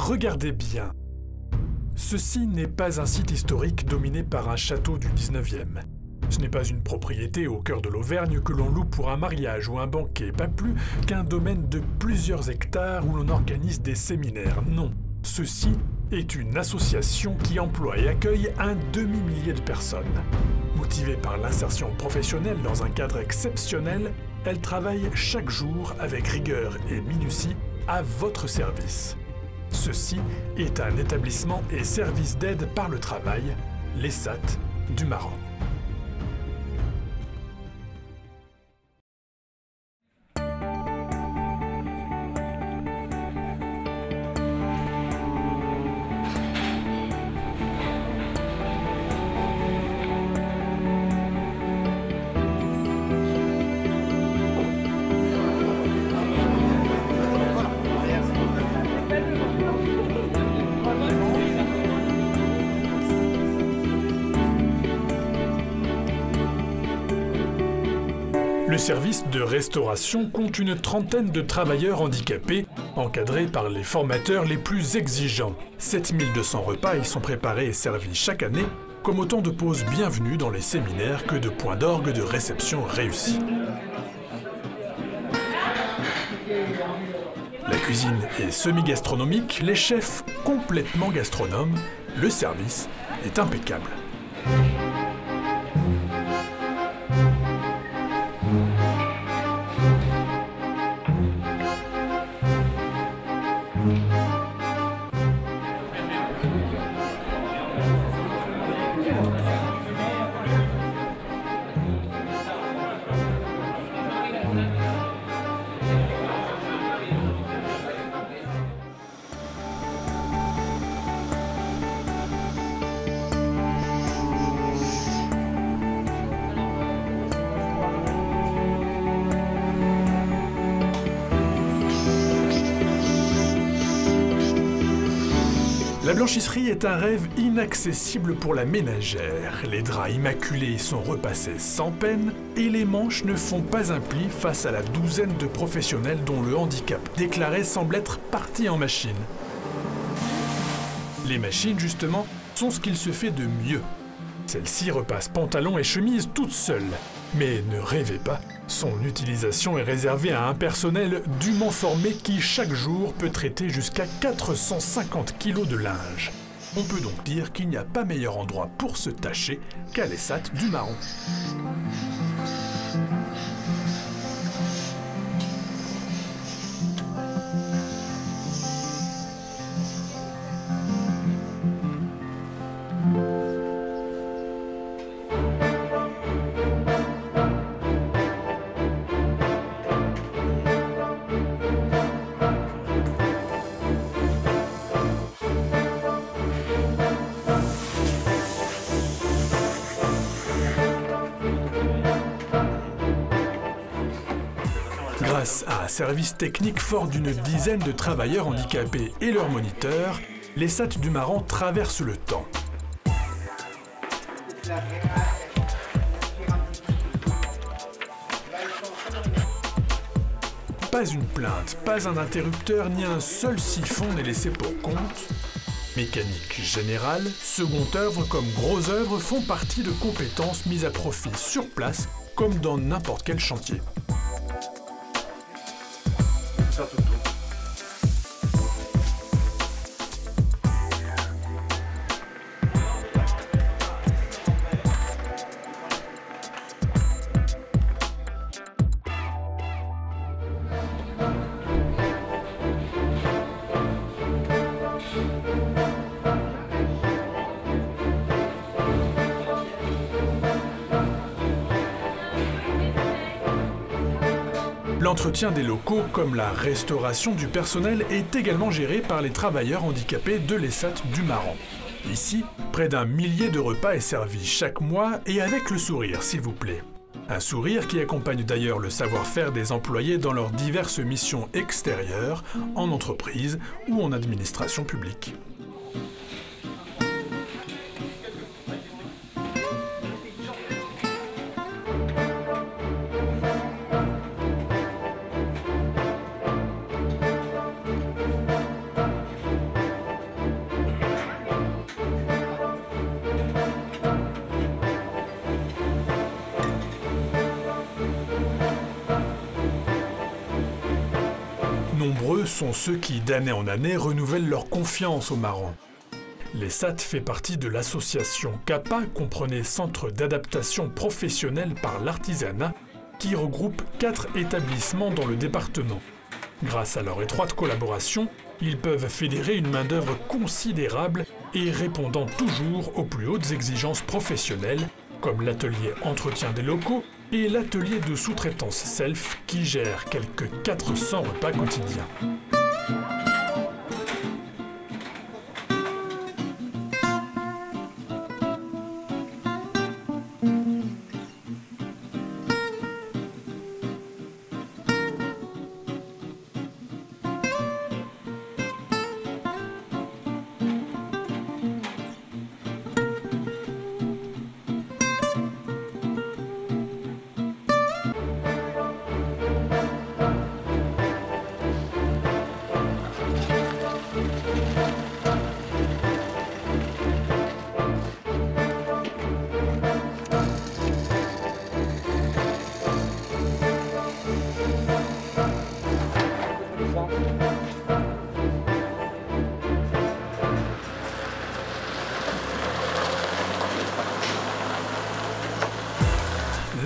Regardez bien. Ceci n'est pas un site historique dominé par un château du 19e. Ce n'est pas une propriété au cœur de l'Auvergne que l'on loue pour un mariage ou un banquet, pas plus qu'un domaine de plusieurs hectares où l'on organise des séminaires. Non, ceci est une association qui emploie et accueille un demi-millier de personnes. Motivée par l'insertion professionnelle dans un cadre exceptionnel, elle travaille chaque jour avec rigueur et minutie à votre service. Ceci est un établissement et service d'aide par le travail, l'ESAT du Maran. Le service de restauration compte une trentaine de travailleurs handicapés, encadrés par les formateurs les plus exigeants. 7200 repas y sont préparés et servis chaque année, comme autant de pauses bienvenues dans les séminaires que de points d'orgue de réception réussis. La cuisine est semi-gastronomique, les chefs complètement gastronomes, le service est impeccable. La blanchisserie est un rêve inaccessible pour la ménagère. Les draps immaculés sont repassés sans peine et les manches ne font pas un pli face à la douzaine de professionnels dont le handicap déclaré semble être parti en machine. Les machines, justement, sont ce qu'il se fait de mieux. Celles-ci repassent pantalons et chemises toutes seules. Mais ne rêvez pas, son utilisation est réservée à un personnel dûment formé qui chaque jour peut traiter jusqu'à 450 kg de linge. On peut donc dire qu'il n'y a pas meilleur endroit pour se tâcher qu'à l'ESAT du Maran. Grâce à un service technique fort d'une dizaine de travailleurs handicapés et leurs moniteurs, l'ESAT du Maran traverse le temps. Pas une plainte, pas un interrupteur, ni un seul siphon n'est laissé pour compte. Mécanique générale, second œuvre comme gros œuvre font partie de compétences mises à profit sur place, comme dans n'importe quel chantier. L'entretien des locaux, comme la restauration du personnel, est également géré par les travailleurs handicapés de l'ESAT du Maran. Ici, près d'un millier de repas est servi chaque mois et avec le sourire, s'il vous plaît. Un sourire qui accompagne d'ailleurs le savoir-faire des employés dans leurs diverses missions extérieures, en entreprise ou en administration publique. nombreux sont ceux qui, d'année en année, renouvellent leur confiance au Marans. L'ESAT fait partie de l'association CAPA, comprenez Centre d'adaptation professionnelle par l'artisanat, qui regroupe 4 établissements dans le département. Grâce à leur étroite collaboration, ils peuvent fédérer une main-d'œuvre considérable et répondant toujours aux plus hautes exigences professionnelles, comme l'atelier entretien des locaux et l'atelier de sous-traitance self qui gère quelques 400 repas quotidiens.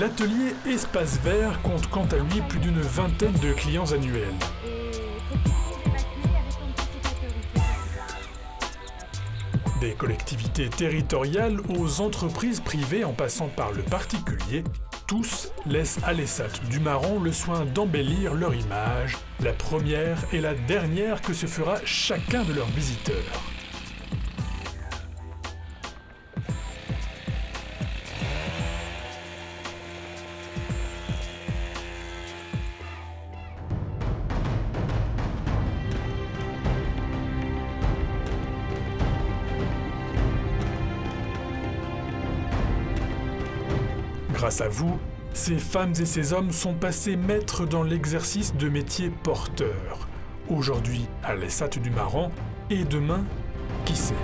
L'atelier Espace Vert compte quant à lui plus d'une vingtaine de clients annuels. Des collectivités territoriales aux entreprises privées en passant par le particulier, tous laissent à l'ESAT du Marans le soin d'embellir leur image, la première et la dernière que se fera chacun de leurs visiteurs. Grâce à vous, ces femmes et ces hommes sont passés maîtres dans l'exercice de métiers porteurs. Aujourd'hui à l'ESAT du Marans et demain, qui sait ?